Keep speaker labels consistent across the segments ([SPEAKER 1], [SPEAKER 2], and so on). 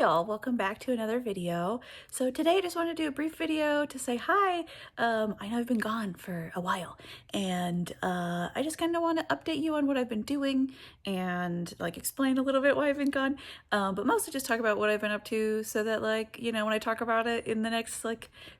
[SPEAKER 1] y'all, welcome back to another video. So today I just want to do a brief video to say hi. I know I've been gone for a while and I just kind of want to update you on what I've been doing and like explain a little bit why I've been gone, but mostly just talk about what I've been up to so that when I talk about it in the next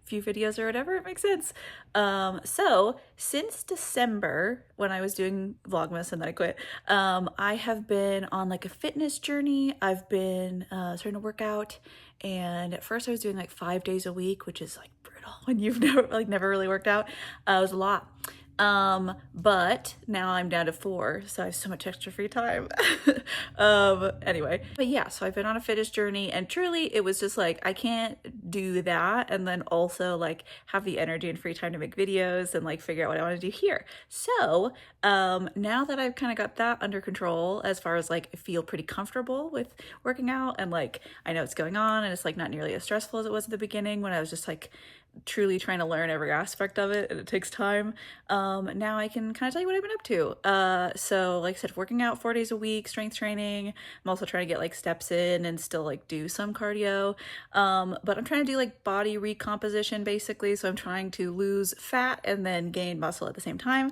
[SPEAKER 1] few videos or whatever, it makes sense. So since December when I was doing Vlogmas and then I quit, I have been on like a fitness journey. I've been starting to work out, and at first I was doing like 5 days a week, which is like brutal when you've never really worked out. It was a lot. But now I'm down to 4, so I have so much extra free time. Anyway, but yeah, so I've been on a fitness journey, and truly it was just like, I can't do that and then also like have the energy and free time to make videos and like figure out what I want to do here. So, now that I've kind of got that under control, as far as like, I feel pretty comfortable with working out and like, I know what's going on and it's like not nearly as stressful as it was at the beginning when I was just like truly trying to learn every aspect of it and it takes time. Now I can kind of tell you what I've been up to. So like I said, working out 4 days a week, strength training. I'm also trying to get like steps in and still like do some cardio. But I'm trying to do like body recomposition basically. So I'm trying to lose fat and then gain muscle at the same time,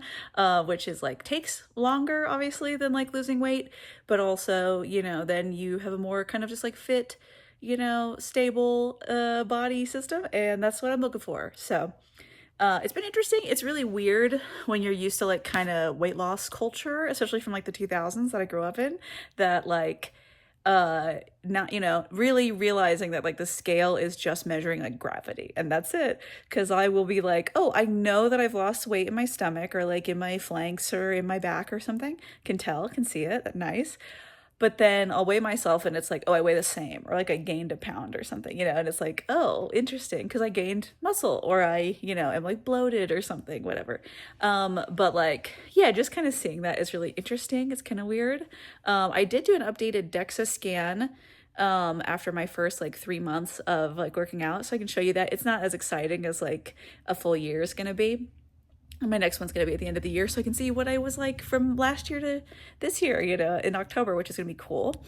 [SPEAKER 1] which is like takes longer obviously than like losing weight, but also, then you have a more kind of just like fit, stable body system, and that's what I'm looking for. So it's been interesting. It's really weird when you're used to like kind of weight loss culture, especially from like the 2000s that I grew up in, that like not really realizing that like the scale is just measuring like gravity and that's it. Because I will be like, oh, I know that I've lost weight in my stomach or like in my flanks or in my back or something, can see it, nice. But then I'll weigh myself and it's like, oh, I weigh the same, or like I gained a pound or something, and it's like, oh, interesting, because I gained muscle, or I, am like bloated or something, whatever. But like, yeah, just kind of seeing that is really interesting. It's kind of weird. I did do an updated DEXA scan after my first like 3 months of like working out, so I can show you that. It's not as exciting as like a full year is gonna be. My next one's going to be at the end of the year, so I can see what I was like from last year to this year, in October, which is going to be cool.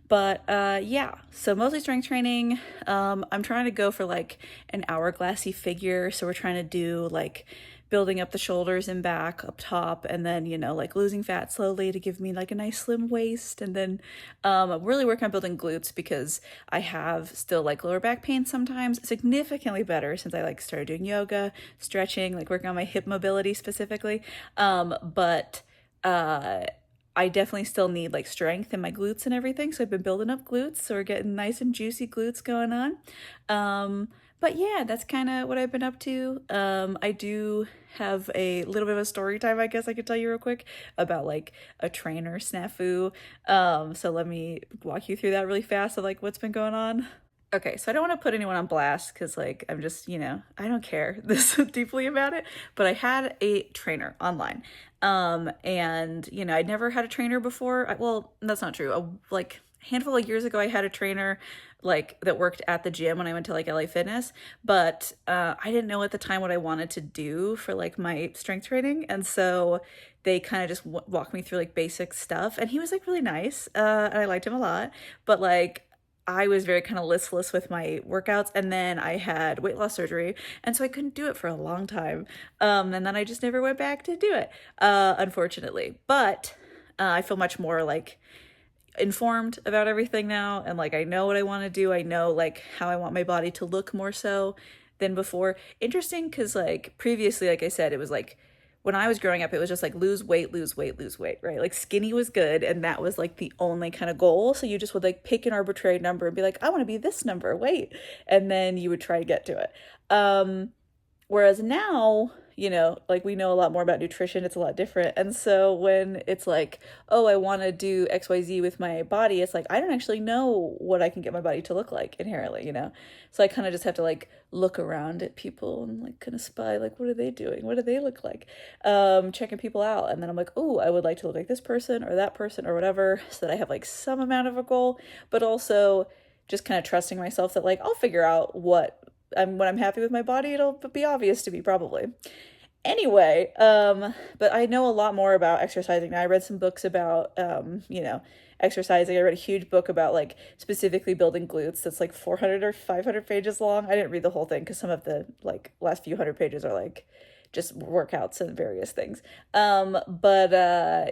[SPEAKER 1] But yeah, so mostly strength training. I'm trying to go for like an hourglassy figure, so we're trying to do like building up the shoulders and back up top, and then like losing fat slowly to give me like a nice slim waist. And then I'm really working on building glutes, because I have still like lower back pain sometimes, significantly better since I like started doing yoga, stretching, like working on my hip mobility specifically. But I definitely still need like strength in my glutes and everything, so I've been building up glutes, so we're getting nice and juicy glutes going on. But yeah, that's kind of what I've been up to. I do have a little bit of a story time, I guess I could tell you real quick, about like a trainer snafu. So let me walk you through that really fast of like what's been going on. Okay, so I don't want to put anyone on blast because like I'm just, I don't care this deeply about it, but I had a trainer online. And I'd never had a trainer before. Well, that's not true. Like handful of years ago I had a trainer like that worked at the gym when I went to like LA Fitness, but I didn't know at the time what I wanted to do for like my strength training, and so they kind of just walked me through like basic stuff, and he was like really nice, and I liked him a lot, but like I was very kind of listless with my workouts, and then I had weight loss surgery, and so I couldn't do it for a long time, and then I just never went back to do it, unfortunately. But I feel much more like informed about everything now, and like I know what I want to do. I know like how I want my body to look more so than before. Interesting, because like previously, like I said, it was like when I was growing up, it was just like lose weight, lose weight, lose weight, right? Like skinny was good, and that was like the only kind of goal. So you just would like pick an arbitrary number and be like, I want to be this number, weight, and then you would try to get to it. Whereas now, like we know a lot more about nutrition, it's a lot different. And so when it's like, oh, I want to do XYZ with my body, it's like, I don't actually know what I can get my body to look like inherently, So I kind of just have to like look around at people and like kind of spy, like, what are they doing? What do they look like? Checking people out. And then I'm like, oh, I would like to look like this person or that person or whatever, so that I have like some amount of a goal, but also just kind of trusting myself that like, I'll figure out when I'm happy with my body, it'll be obvious to me probably. Anyway, but I know a lot more about exercising now. I read some books about, exercising. I read a huge book about like specifically building glutes that's like 400 or 500 pages long. I didn't read the whole thing because some of the like last few hundred pages are like just workouts and various things. But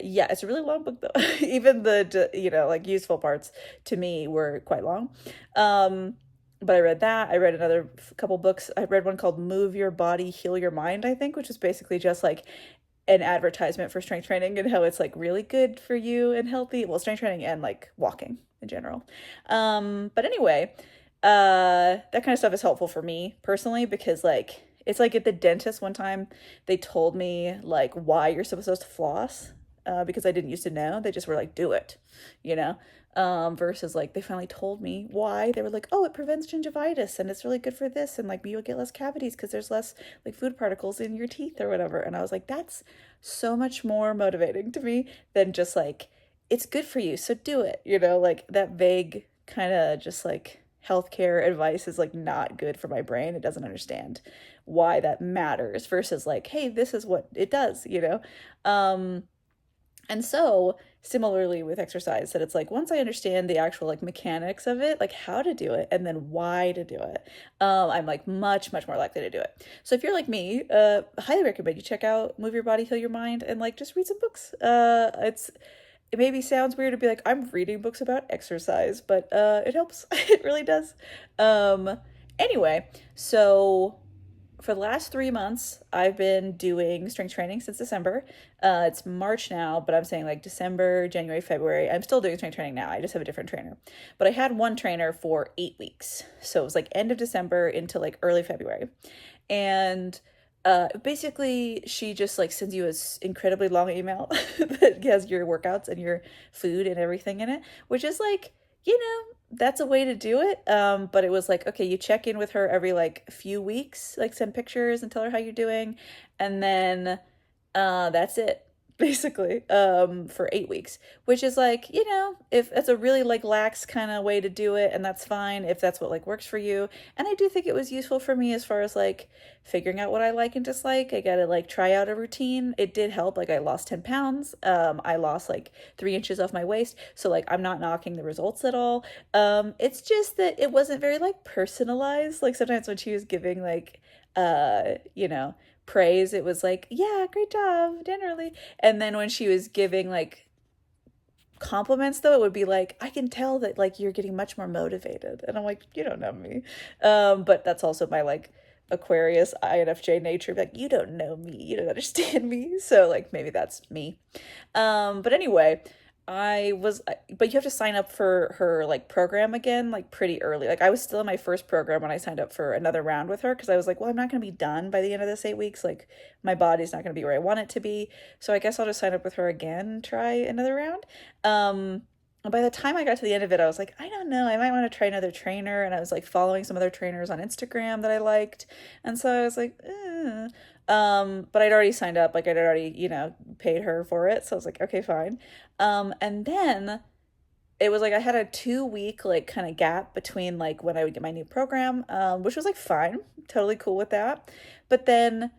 [SPEAKER 1] yeah, it's a really long book though. Even the, like useful parts to me were quite long. Um, but I read that. I read another couple books. I read one called Move Your Body, Heal Your Mind, I think, which is basically just like an advertisement for strength training and how it's like really good for you and healthy. Well, strength training and like walking in general. But anyway, that kind of stuff is helpful for me personally because like it's like at the dentist one time they told me like why you're supposed to floss, because I didn't used to know. They just were like, do it, you know? Versus like they finally told me why. They were like, oh, it prevents gingivitis and it's really good for this, and like you'll get less cavities because there's less like food particles in your teeth or whatever. And I was like, that's so much more motivating to me than just like it's good for you, so do it. Like that vague kind of just like healthcare advice is like not good for my brain. It doesn't understand why that matters versus like, hey, this is what it does. And so, similarly with exercise, that it's like once I understand the actual like mechanics of it, like how to do it and then why to do it, I'm like much, much more likely to do it. So if you're like me, I highly recommend you check out Move Your Body, Heal Your Mind, and like just read some books. It maybe sounds weird to be like, I'm reading books about exercise, but it helps. It really does. Um, anyway, so for the last 3 months, I've been doing strength training since December. It's March now, but I'm saying like December, January, February. I'm still doing strength training now. I just have a different trainer. But I had one trainer for 8 weeks. So it was like end of December into like early February. And basically she just like sends you this incredibly long email that has your workouts and your food and everything in it, which is like, that's a way to do it. But it was like, okay, you check in with her every like few weeks, like send pictures and tell her how you're doing, and then that's it basically, for 8 weeks, which is like, if that's a really like lax kind of way to do it, and that's fine if that's what like works for you. And I do think it was useful for me as far as like figuring out what I like and dislike. I gotta like try out a routine. It did help. Like I lost 10 pounds. I lost like 3 inches off my waist. So like I'm not knocking the results at all. It's just that it wasn't very like personalized. Like sometimes when she was giving like, praise, it was like, yeah, great job generally. And then when she was giving like compliments though, it would be like, I can tell that like you're getting much more motivated. And I'm like, you don't know me. But that's also my like Aquarius INFJ nature, like you don't know me, you don't understand me. So like maybe that's me. But anyway, but you have to sign up for her like program again, like pretty early. Like I was still in my first program when I signed up for another round with her because I was like, well, I'm not going to be done by the end of this 8 weeks. Like my body's not going to be where I want it to be. So I guess I'll just sign up with her again and try another round. And by the time I got to the end of it, I was like, I don't know, I might want to try another trainer. And I was like following some other trainers on Instagram that I liked. And so I was like, eh. But I'd already signed up, like I'd already, paid her for it. So I was like, okay, fine. And then it was like I had a 2 week like kind of gap between like when I would get my new program, which was like fine, totally cool with that. But then,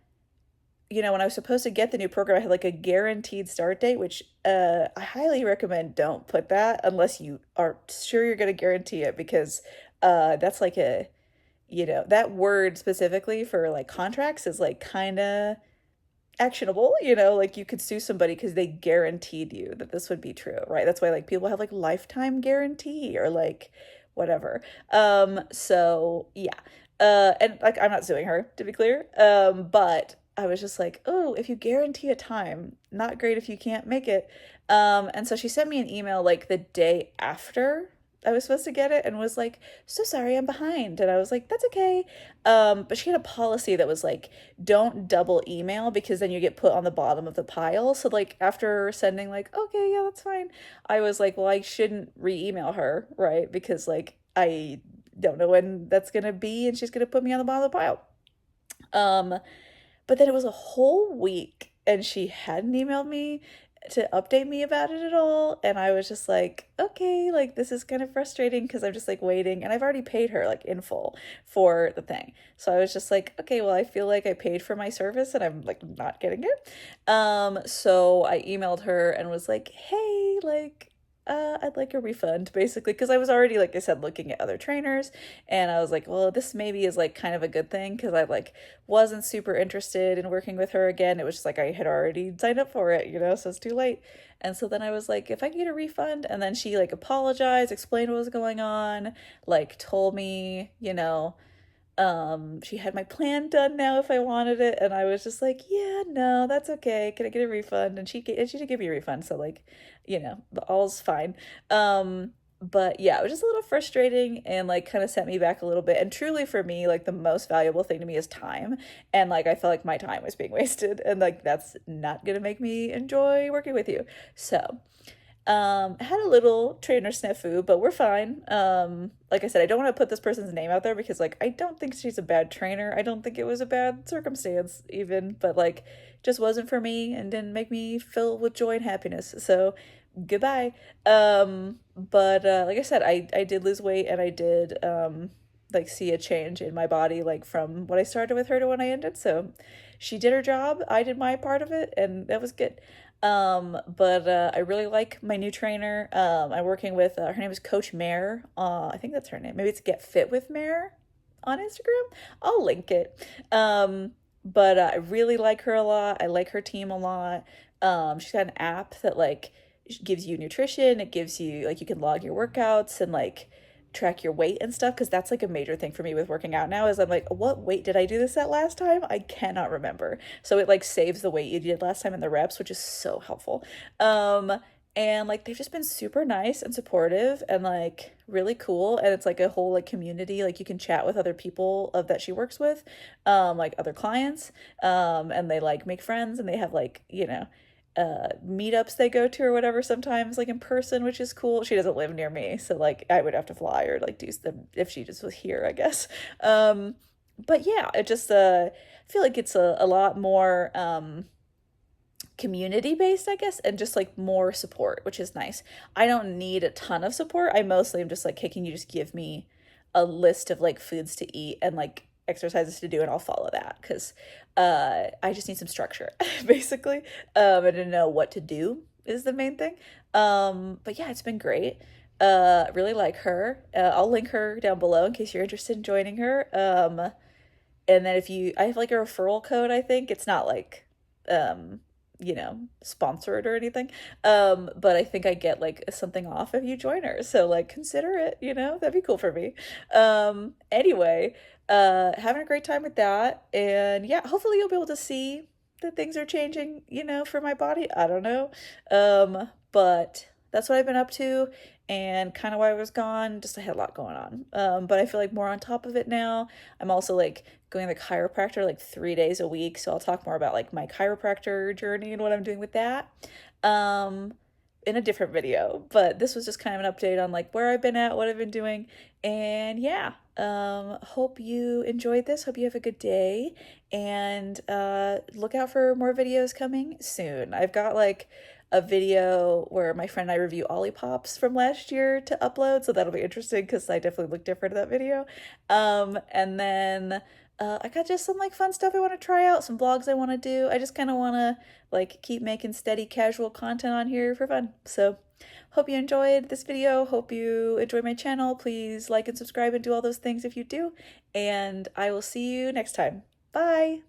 [SPEAKER 1] when I was supposed to get the new program, I had like a guaranteed start date, which I highly recommend don't put that unless you are sure you're going to guarantee it, because that's like that word specifically for like contracts is like kind of actionable. Like you could sue somebody because they guaranteed you that this would be true, right? That's why like people have like lifetime guarantee or like whatever. So yeah. And like I'm not suing her, to be clear. But I was just like, oh, if you guarantee a time, not great if you can't make it. And so she sent me an email like the day after I was supposed to get it and was like, so sorry, I'm behind. And I was like, that's okay. But she had a policy that was like, don't double email because then you get put on the bottom of the pile. So like after sending like, okay, yeah, that's fine, I was like, well, I shouldn't re-email her, right? Because like I don't know when that's gonna be and she's gonna put me on the bottom of the pile. But then it was a whole week and she hadn't emailed me. to update me about it at all. And I was just like, okay, like this is kind of frustrating because I'm just like waiting and I've already paid her like in full for the thing. So I was just like, okay, well, I feel like I paid for my service and I'm like not getting it. So I emailed her and was like, hey, like, I'd like a refund basically because I was already, like I said, looking at other trainers and I was like, well, this maybe is like kind of a good thing because I like wasn't super interested in working with her again. It was just like I had already signed up for it, so it's too late. And so then I was like, if I can get a refund, and then she like apologized, explained what was going on, like told me, she had my plan done now if I wanted it, and I was just like, yeah, no, that's okay. Can I get a refund? And she did give me a refund, so like, all's fine. But yeah, it was just a little frustrating and like kind of set me back a little bit. And truly for me, like the most valuable thing to me is time. And like I felt like my time was being wasted, and like that's not gonna make me enjoy working with you. So had a little trainer snafu, but we're fine. Like I said, I don't want to put this person's name out there because like I don't think she's a bad trainer. I don't think it was a bad circumstance even, but like just wasn't for me and didn't make me fill with joy and happiness. So goodbye. But like I said, I did lose weight and I did like see a change in my body like from when I started with her to when I ended. So she did her job, I did my part of it, and that was good. But I really like my new trainer. I'm working with her name is Coach Mare. I think that's her name. Maybe it's Get Fit with Mare on Instagram. I'll link it. But I really like her a lot. I like her team a lot. She's got an app that like gives you nutrition. It gives you like you can log your workouts and like track your weight and stuff because that's like a major thing for me with working out now is I'm like, what weight did I do this at last time? I cannot remember. So it like saves the weight you did last time in the reps, which is so helpful. And like they've just been super nice and supportive and like really cool, and it's like a whole like community, like you can chat with other people of that she works with, like other clients, and they like make friends and they have like meetups they go to or whatever sometimes like in person, which is cool. She doesn't live near me, so like I would have to fly or like do them if she just was here, I guess. But yeah, it just feel like it's a lot more community based, I guess, and just like more support, which is nice. I don't need a ton of support. I mostly am just like, hey, can you just give me a list of like foods to eat and like exercises to do, and I'll follow that because I just need some structure basically. I didn't know what to do is the main thing. But yeah, it's been great. Really like her. I'll link her down below in case you're interested in joining her. And then I have like a referral code, I think. It's not like sponsored or anything. But I think I get like something off if you join her. So like consider it, that'd be cool for me. Anyway, having a great time with that. And yeah, hopefully you'll be able to see that things are changing, for my body. I don't know. But that's what I've been up to and kind of why I was gone. Just I had a lot going on. But I feel like more on top of it now. I'm also like going to the chiropractor like 3 days a week. So I'll talk more about like my chiropractor journey and what I'm doing with that. In a different video, but this was just kind of an update on like where I've been at, what I've been doing, and yeah, hope you enjoyed this. Hope you have a good day, and look out for more videos coming soon. I've got like a video where my friend and I review Olipop's from last year to upload, so that'll be interesting because I definitely look different in that video. And then I got just some like fun stuff I want to try out, some vlogs I want to do. I just kind of want to like keep making steady casual content on here for fun. So hope you enjoyed this video. Hope you enjoy my channel. Please like and subscribe and do all those things if you do. And I will see you next time. Bye.